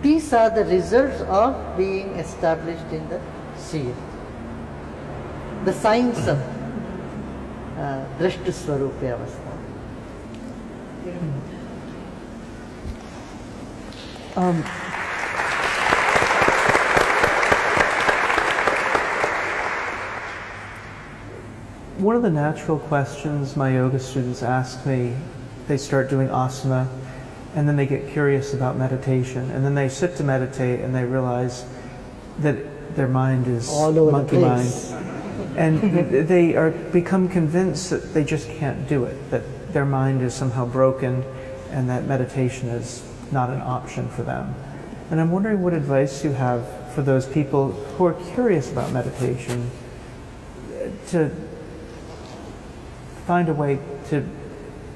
E: These are the results of being established in the seer. The signs of drashtu swarupe avastha.
C: One of the natural questions my yoga students ask me, they start doing asana, and then they get curious about meditation, and then they sit to meditate and they realize that their mind is
E: all over
C: monkey
E: the
C: mind.
E: place.
C: And they become convinced that they just can't do it, that their mind is somehow broken and that meditation is not an option for them. And I'm wondering what advice you have for those people who are curious about meditation to find a way to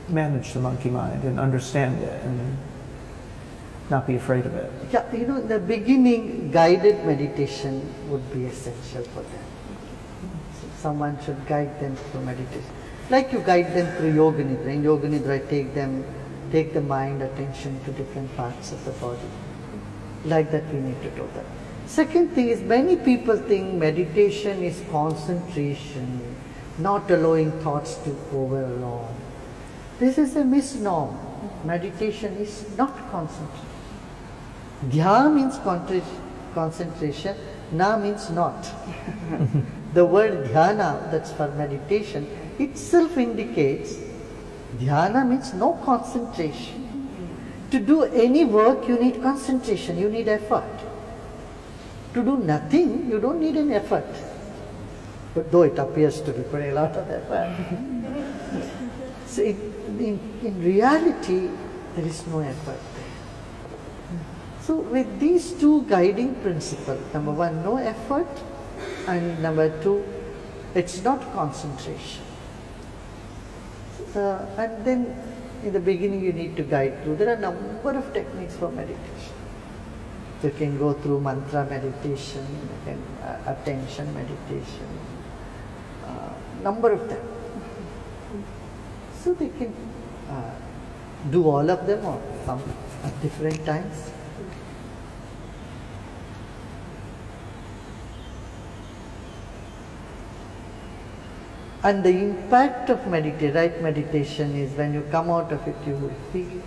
C: manage the monkey mind and understand it and not be afraid of it.
E: Yeah, in the beginning, guided meditation would be essential for them. So someone should guide them through meditation. Like you guide them through Yoga Nidra. In Yoga Nidra, take the mind, attention to different parts of the body. Like that we need to do that. Second thing is, many people think meditation is concentration, not allowing thoughts to overwhelm. This is a misnomer. Meditation is not concentration. Dhyana means concentration, na means not. The word dhyana, that's for meditation, itself indicates dhyana means no concentration. To do any work, you need concentration, you need effort. To do nothing, you don't need an effort. But though it appears to be putting a lot of effort. So in reality, there is no effort there. So with these two guiding principles, number one, no effort, and number two, it's not concentration. and then in the beginning you need to guide through. There are a number of techniques for meditation. You can go through mantra meditation, you can attention meditation, number of them. So they can do all of them or some at different times. And the impact of right meditation is when you come out of it, you will feel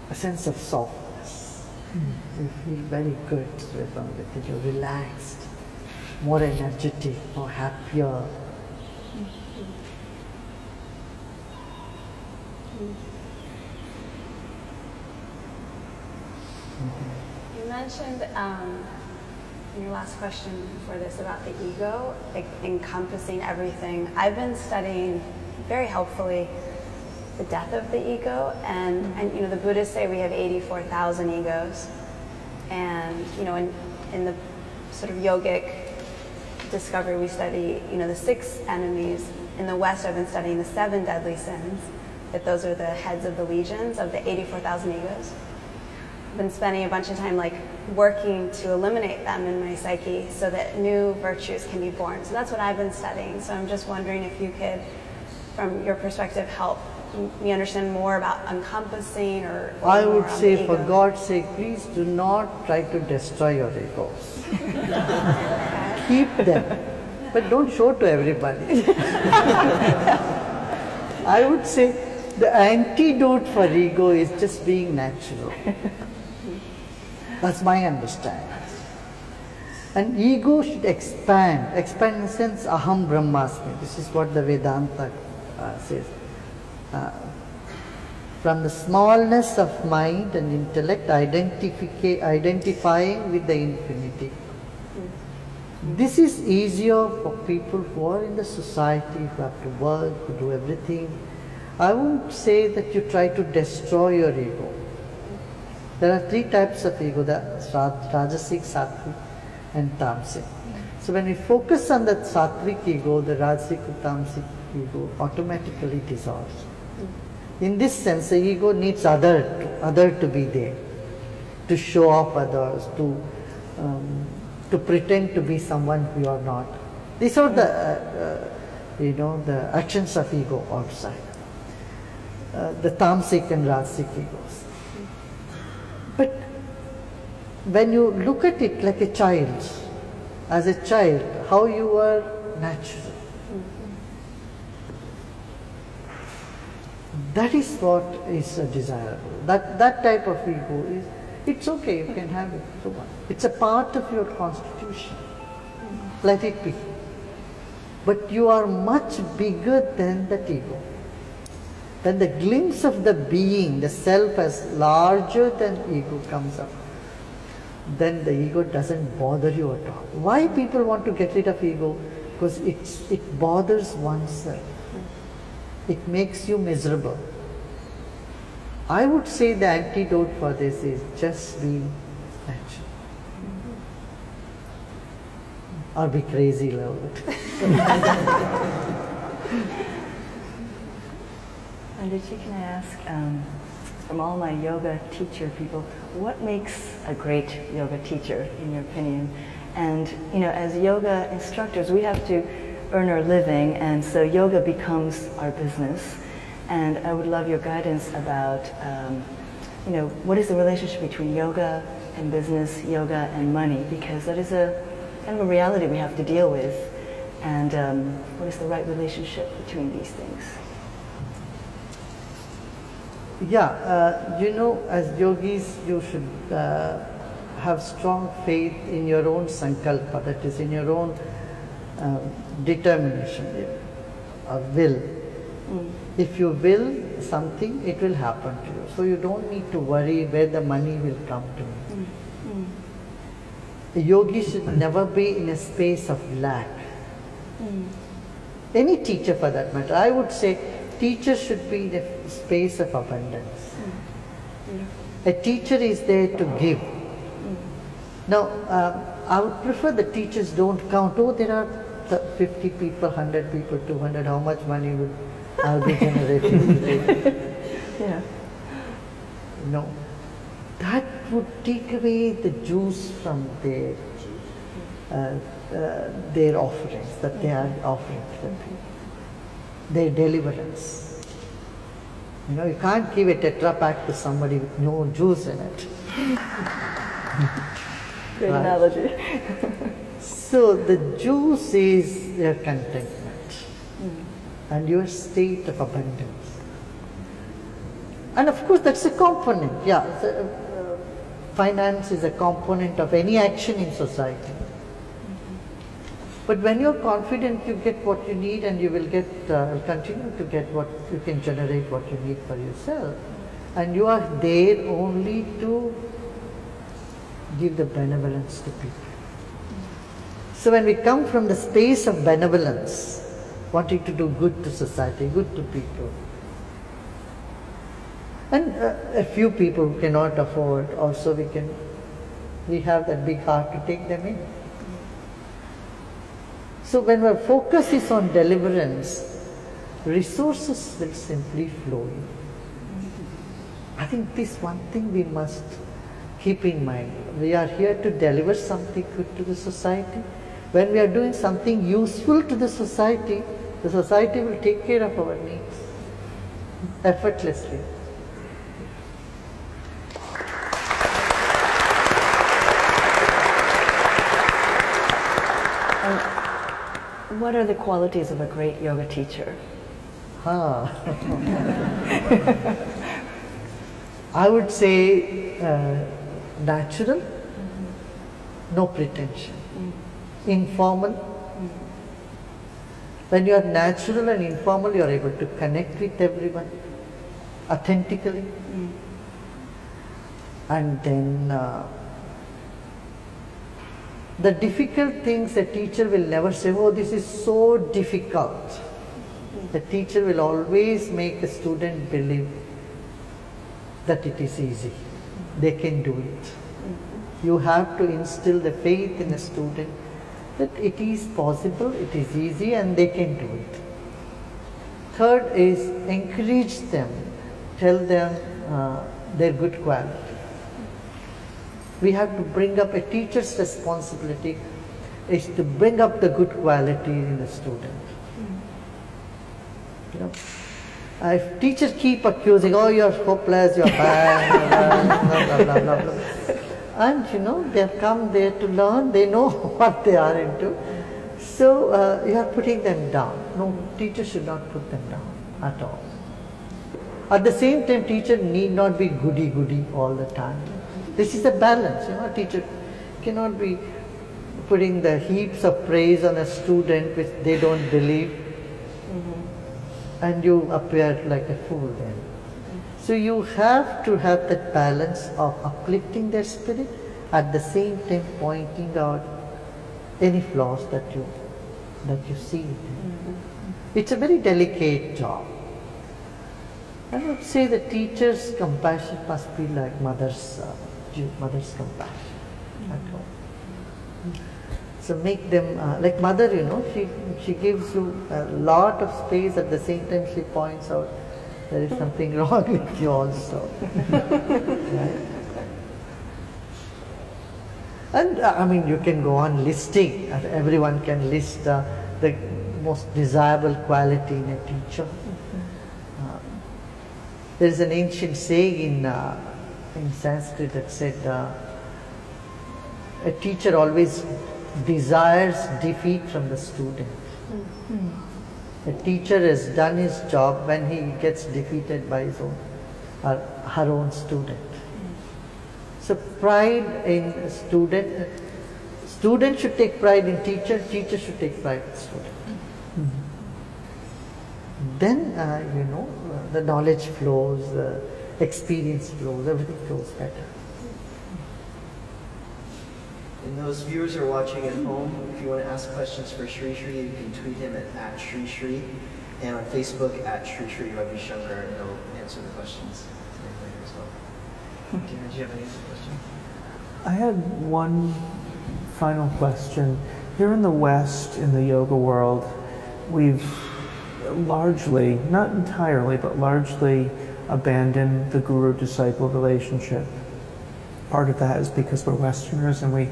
E: a sense of softness. You feel very good from it. You're relaxed, more energetic, more happier.
F: You mentioned in your last question before this about the ego encompassing everything. I've been studying very helpfully the death of the ego, and you know, the Buddhists say we have 84,000 egos, and you know, in the sort of yogic discovery we study, you know, the 6 enemies. In the West, I've been studying the 7 deadly sins, that those are the heads of the legions of the 84,000 egos. I've been spending a bunch of time like working to eliminate them in my psyche so that new virtues can be born. So that's what I've been studying. So I'm just wondering if you could, from your perspective, help me understand more about encompassing or
E: I would say, for God's sake, please do not try to destroy your egos. Keep them, but don't show to everybody. I would say the antidote for ego is just being natural. That's my understanding. And ego should expand. Expand in the sense, aham brahmasmi. This is what the Vedanta says. From the smallness of mind and intellect, identifying with the infinity. This is easier for people who are in the society, who have to work, who do everything. I won't say that you try to destroy your ego. There are 3 types of ego, the Rajasic, Sattvic and Tamasic. So when we focus on that Sattvic ego, the Rajasic or Tamasic ego automatically dissolves. In this sense, the ego needs other to be there, to show off others, to pretend to be someone who you are not. These are the the actions of ego outside. The Tamasic and Rajasic egos. But when you look at it like a child, as a child, how you are natural. That is what is desirable. That type of ego is, it's okay, you can have it. So what? It's a part of your constitution. Let it be. But you are much bigger than that ego. When the glimpse of the being, the self as larger than ego comes up, then the ego doesn't bother you at all. Why people want to get rid of ego? Because it bothers oneself. It makes you miserable. I would say the antidote for this is just being natural. Or be crazy a little bit.
B: Anduchi, can I ask, from all my yoga teacher people, what makes a great yoga teacher, in your opinion? And, as yoga instructors, we have to earn our living, and so yoga becomes our business. And I would love your guidance about, what is the relationship between yoga and business, yoga and money? Because that is a kind of a reality we have to deal with. And what is the right relationship between these things?
E: Yeah, as yogis, you should have strong faith in your own sankalpa, that is, in your own determination, will. If you will something, it will happen to you. So you don't need to worry where the money will come to you. A yogi should never be in a space of lack. Any teacher for that matter. I would say teachers should be in a space of abundance. A teacher is there to give. Now, I would prefer the teachers don't count, there are 50 people, 100 people, 200, how much money would I be generating today?
B: Yeah.
E: No. That would take away the juice from their offerings that they are offering to the people. Their deliverance. You can't give a Tetra Pak to somebody with no juice in it.
B: Good analogy.
E: So the juice is your contentment and your state of abundance. And of course that's a component, finance is a component of any action in society. But when you're confident you get what you need and you will continue to get what you can generate what you need for yourself, and you are there only to give the benevolence to people. So when we come from the space of benevolence, wanting to do good to society, good to people, and a few people who cannot afford, also we have that big heart to take them in. So when our focus is on deliverance, resources will simply flow in. I think this one thing we must keep in mind. We are here to deliver something good to the society. When we are doing something useful to the society will take care of our needs effortlessly.
B: What are the qualities of a great yoga teacher?
E: I would say natural, no pretension, informal. When you are natural and informal, you are able to connect with everyone authentically. And then the difficult things a teacher will never say, oh, this is so difficult. The teacher will always make a student believe that it is easy. They can do it. You have to instill the faith in a student that it is possible, it is easy, and they can do it. Third is encourage them, tell them their good quality. We have to bring up, a teacher's responsibility is to bring up the good quality in a student. If teachers keep accusing, oh, you're hopeless, you're bad, blah, blah, blah, blah, blah. And they've come there to learn, they know what they are into. So you are putting them down. No, teacher should not put them down at all. At the same time, teacher need not be goody-goody all the time. This is a balance. A teacher cannot be putting the heaps of praise on a student which they don't believe, and you appear like a fool then. So you have to have that balance of uplifting their spirit, at the same time pointing out any flaws that you see. It's a very delicate job. I would say the teacher's compassion must be like mother's compassion at home. So make them, like mother, she gives you a lot of space, at the same time she points out there is something wrong with you also. Right? And you can go on listing, everyone can list the most desirable quality in a teacher. There is an ancient saying in Sanskrit that said, a teacher always desires defeat from the student. A teacher has done his job when he gets defeated by his own or her own student. So pride in student should take pride in teacher should take pride in student. Then the knowledge flows, the experience flows, everything flows better.
A: And those viewers who are watching at home, if you want to ask questions for Sri Sri, you can tweet him at Sri Sri, and on Facebook at Sri Sri Ravi Shankar, and he'll answer the questions later as well. Darren, do you have any other questions?
C: I had one final question. here in the West, in the yoga world, we've largely, not entirely, but largely abandoned the guru-disciple relationship. Part of that is because we're Westerners and we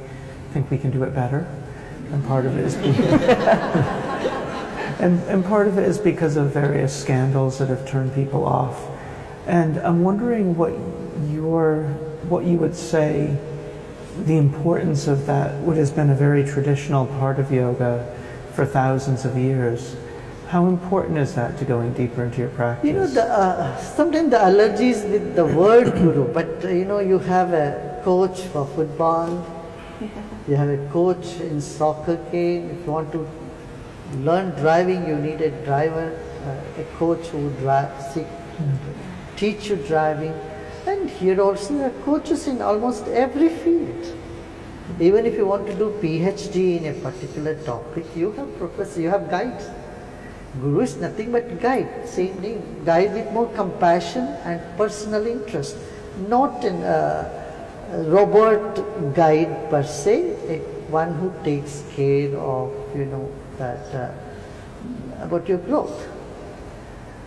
C: think we can do it better, and part of it is and part of it is because of various scandals that have turned people off. And I'm wondering what you would say the importance of that, what has been a very traditional part of yoga for thousands of years. How important is that to going deeper into your practice?
E: You know, sometimes the allergies with the word guru, but you have a coach for football, you have a coach in soccer game. If you want to learn driving, you need a driver, a coach who would teach you driving. And here also there are coaches in almost every field. Even if you want to do PhD in a particular topic, you have professors, you have guides. Guru is nothing but guide, same name. Guide with more compassion and personal interest, not a robot guide per se, one who takes care of, that about your growth.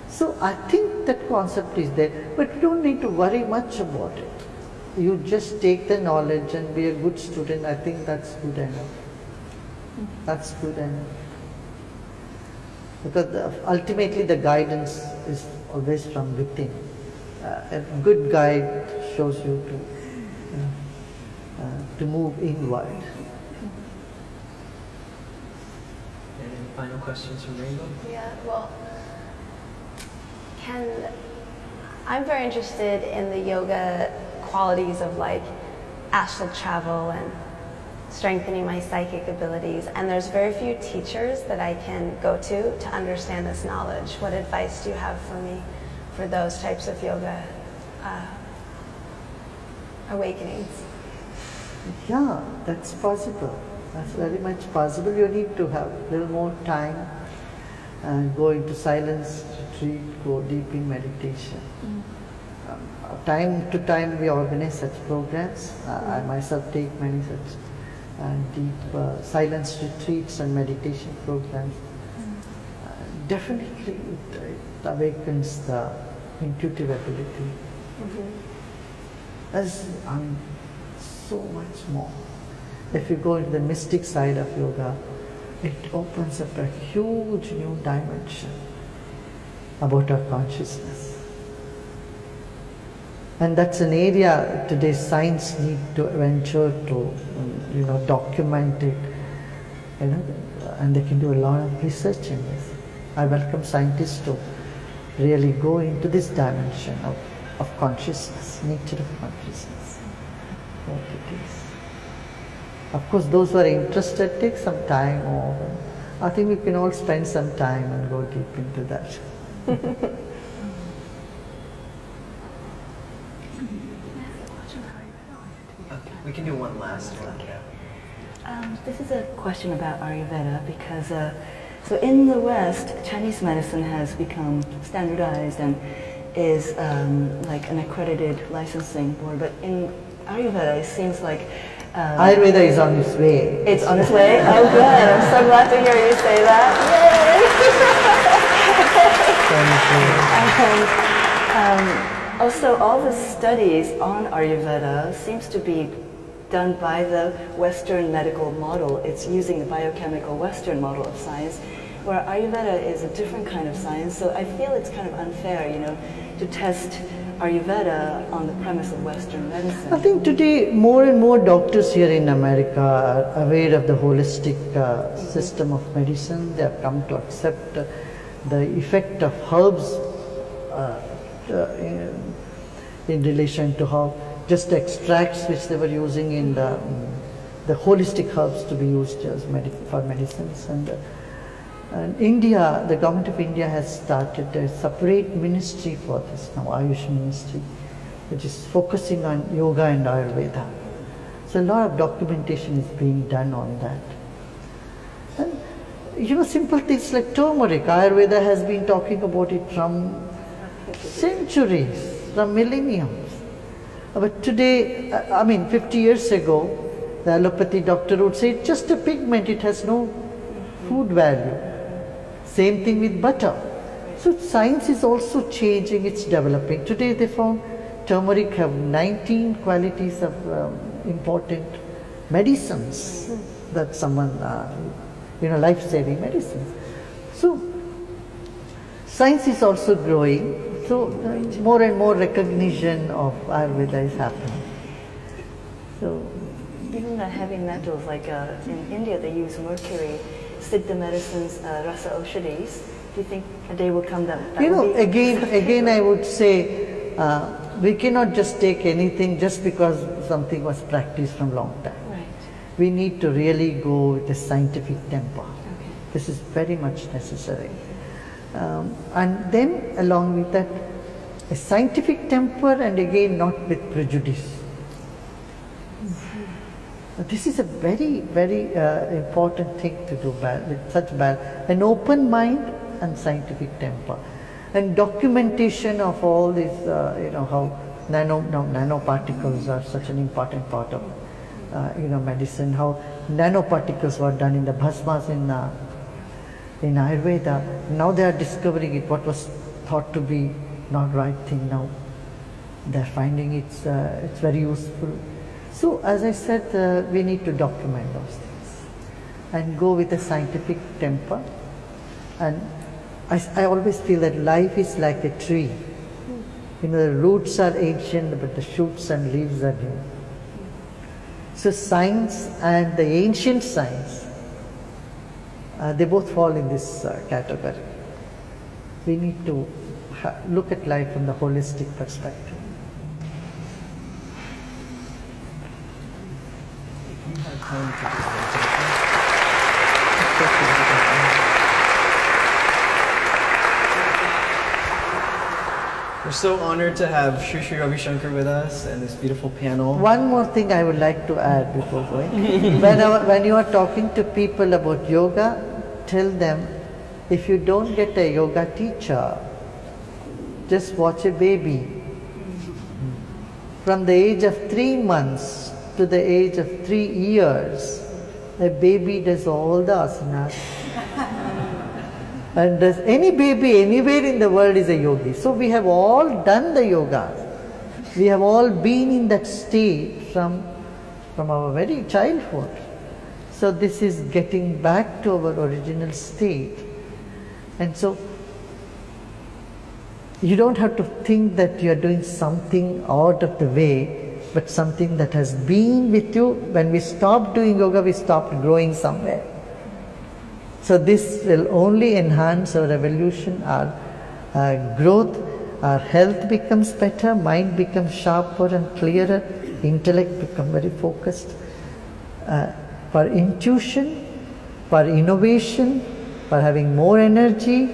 E: So I think that concept is there, but you don't need to worry much about it. You just take the knowledge and be a good student. I think that's good enough. That's good enough. Because ultimately the guidance is always from within. A good guide shows you to move inward.
A: Any final questions from Rainbow?
D: Yeah, well, I'm very interested in the yoga qualities of like astral travel and strengthening my psychic abilities, and there's very few teachers that I can go to understand this knowledge. What advice do you have for me for those types of yoga awakenings?
E: Yeah, that's possible. That's very much possible. You need to have a little more time and go into silence retreat, go deep in meditation. Time to time we organize such programs. I myself take many such deep silence retreats and meditation programs. Definitely it awakens the intuitive ability. As so much more. If you go into the mystic side of yoga, it opens up a huge new dimension about our consciousness. And that's an area today science need to venture to, document it, and they can do a lot of research in this. I welcome scientists to really go into this dimension of consciousness, nature of consciousness, what it is. Of course, those who are interested take some time, or I think we can all spend some time and go deep into that.
A: Okay, we can do one last one.
B: This is a question about Ayurveda because so in the West, Chinese medicine has become standardized and is like an accredited licensing board, but in Ayurveda it seems like
E: Ayurveda is on its way.
B: It's on its way? Oh good, I'm so glad to hear you say that. Yay! And also all the studies on Ayurveda seems to be done by the Western medical model. It's using the biochemical Western model of science, where Ayurveda is a different kind of science. So I feel it's kind of unfair, to test Ayurveda on the premise of Western medicine.
E: I think today more and more doctors here in America are aware of the holistic system of medicine. They have come to accept the effect of herbs in relation to how just extracts which they were using in the holistic herbs to be used as for medicines. And India, the government of India has started a separate ministry for this now, Ayush ministry, which is focusing on yoga and Ayurveda. So a lot of documentation is being done on that. And simple things like turmeric, Ayurveda has been talking about it from centuries, from millenniums. But today, 50 years ago, the allopathy doctor would say it's just a pigment, it has no food value. Same thing with butter. So science is also changing, it's developing. Today they found turmeric have 19 qualities of important medicines that someone, life-saving medicines. So science is also growing. So more and more recognition of Ayurveda is happening. So
B: even the heavy metals, like in India they use mercury, Siddha medicines, rasa oshadis. Do you think a day will come that will be
E: again I would say we cannot just take anything just because something was practiced from long time.
B: Right.
E: We need to really go with a scientific temper.
B: Okay.
E: This is very much necessary. And then along with that, a scientific temper, and again not with prejudice. This is a very, very important thing to do with such an open mind and scientific temper. And documentation of all these, how nanoparticles are such an important part of, medicine, how nanoparticles were done in the bhasmas in Ayurveda. Now they are discovering it, what was thought to be not right thing now. They're finding it's very useful. So as I said, we need to document those things and go with a scientific temper. And I always feel that life is like a tree. The roots are ancient, but the shoots and leaves are new. So science and the ancient science, they both fall in this category. We need to look at life from the holistic perspective.
A: We're so honored to have Sri Sri Ravi Shankar with us and this beautiful panel.
E: One more thing I would like to add before going. When you are talking to people about yoga, tell them, if you don't get a yoga teacher, just watch a baby. From the age of 3 months to the age of 3 years, a baby does all the asanas. And any baby anywhere in the world is a yogi. So we have all done the yoga. We have all been in that state from our very childhood. So this is getting back to our original state. And so you don't have to think that you are doing something out of the way, but something that has been with you. When we stopped doing yoga, we stopped growing somewhere. So this will only enhance our evolution, our growth, our health becomes better, mind becomes sharper and clearer, intellect becomes very focused. For intuition, for innovation, for having more energy,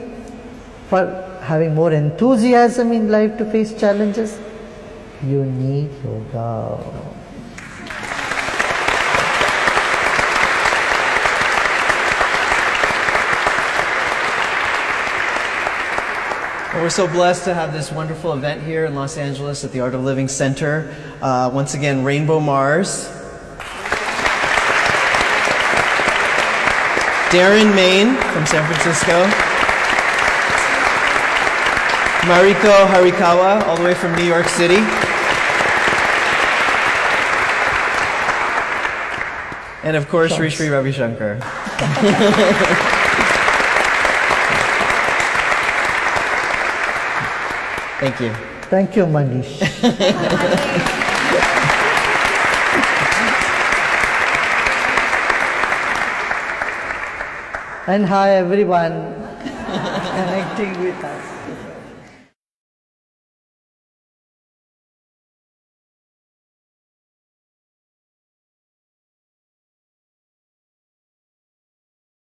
E: for having more enthusiasm in life to face challenges, you need yoga.
A: Well, we're so blessed to have this wonderful event here in Los Angeles at the Art of Living Center. Once again, Rainbeau Mars, Darren Main from San Francisco, Mariko Hirakawa, all the way from New York City, and of course, Sri Sri Ravi Shankar. Thank you.
E: Thank you, Manish. And hi, everyone connecting with us.